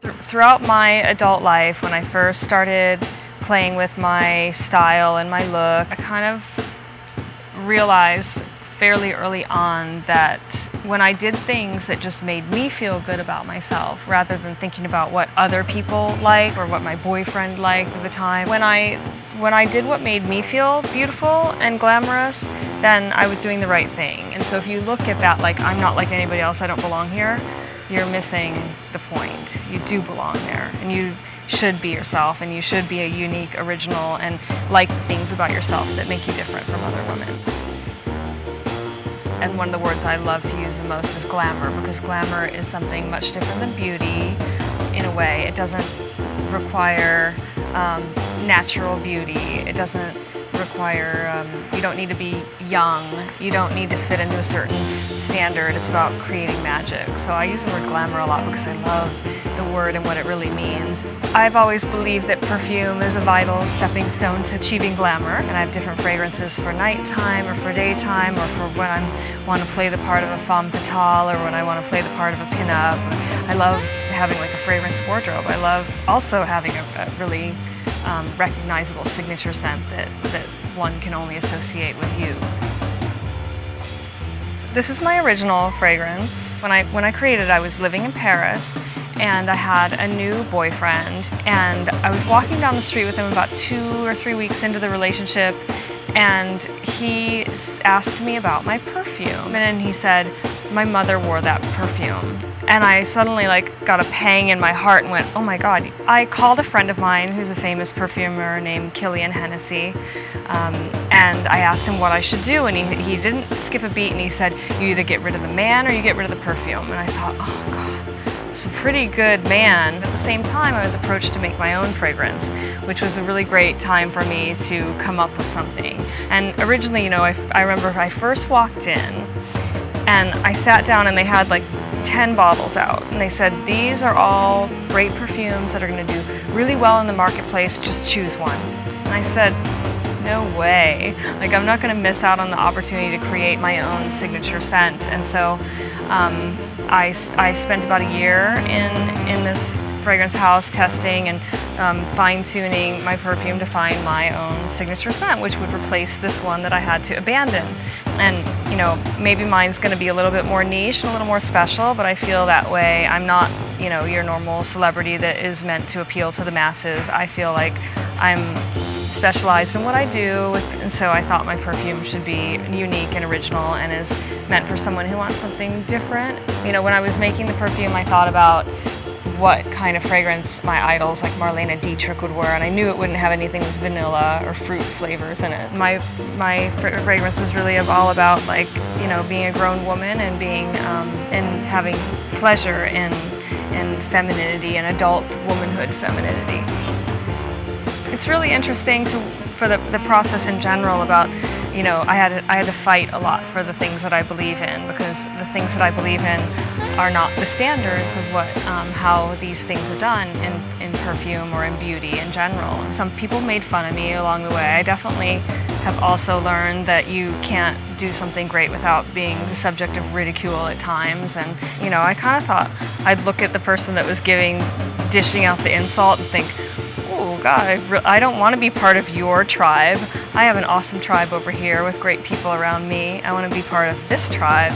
Throughout my adult life, when I first started playing with my style and my look, I kind of realized fairly early on that when I did things that just made me feel good about myself, rather than thinking about what other people like or what my boyfriend liked at the time, when I did what made me feel beautiful and glamorous, then I was doing the right thing. And so if you look at that like I'm not like anybody else, I don't belong here, you're missing the point. You do belong there, and you should be yourself, and you should be a unique, original, and like the things about yourself that make you different from other women. And one of the words I love to use the most is glamour, because glamour is something much different than beauty in a way. It doesn't require natural beauty. It doesn't require, you don't need to be young. You don't need to fit into a certain standard. It's about creating magic. So I use the word glamour a lot because I love the word and what it really means. I've always believed that perfume is a vital stepping stone to achieving glamour, and I have different fragrances for nighttime or for daytime, or for when I want to play the part of a femme fatale, or when I want to play the part of a pin-up. I love having like a fragrance wardrobe. I love also having a really recognizable signature scent that one can only associate with you. This is my original fragrance. When I created it, I was living in Paris, and I had a new boyfriend, and I was walking down the street with him about 2 or 3 weeks into the relationship, and he asked me about my perfume, and then he said, "My mother wore that perfume." And I suddenly got a pang in my heart and went, oh my God. I called a friend of mine who's a famous perfumer named Killian Hennessy, and I asked him what I should do, and he didn't skip a beat, and he said, you either get rid of the man or you get rid of the perfume. And I thought, oh God, it's a pretty good man. At the same time, I was approached to make my own fragrance, which was a really great time for me to come up with something. And originally, I remember I first walked in, and I sat down, and they had 10 bottles out, and they said, these are all great perfumes that are going to do really well in the marketplace, just choose one. And I said, no way. I'm not going to miss out on the opportunity to create my own signature scent. And so I spent about a year in this fragrance house testing and fine-tuning my perfume to find my own signature scent, which would replace this one that I had to abandon. And maybe mine's going to be a little bit more niche and a little more special, but I feel that way. I'm not your normal celebrity that is meant to appeal to the masses. I feel like I'm specialized in what I do, and so I thought my perfume should be unique and original and is meant for someone who wants something different. When I was making the perfume, I thought about what kind of fragrance my idols like Marlene Dietrich would wear, and I knew it wouldn't have anything with vanilla or fruit flavors in it. My fragrance is really all about being a grown woman and and having pleasure in femininity and adult womanhood femininity. It's really interesting for the process in general about I had to fight a lot for the things that I believe in, because the things that I believe in are not the standards of how these things are done in perfume or in beauty in general. Some people made fun of me along the way. I definitely have also learned that you can't do something great without being the subject of ridicule at times. And I kind of thought I'd look at the person that was dishing out the insult and think, oh God, I don't want to be part of your tribe. I have an awesome tribe over here with great people around me. I want to be part of this tribe.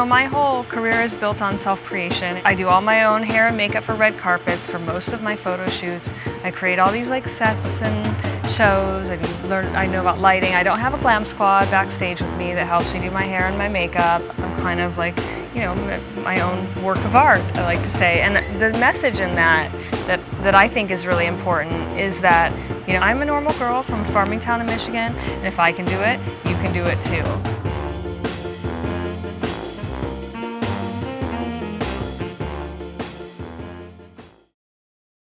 My whole career is built on self-creation. I do all my own hair and makeup for red carpets for most of my photo shoots. I create all these sets and shows. I know about lighting. I don't have a glam squad backstage with me that helps me do my hair and my makeup. I'm kind of my own work of art, I like to say. And the message in that I think is really important is that I'm a normal girl from Farmingtown in Michigan, and if I can do it, you can do it too.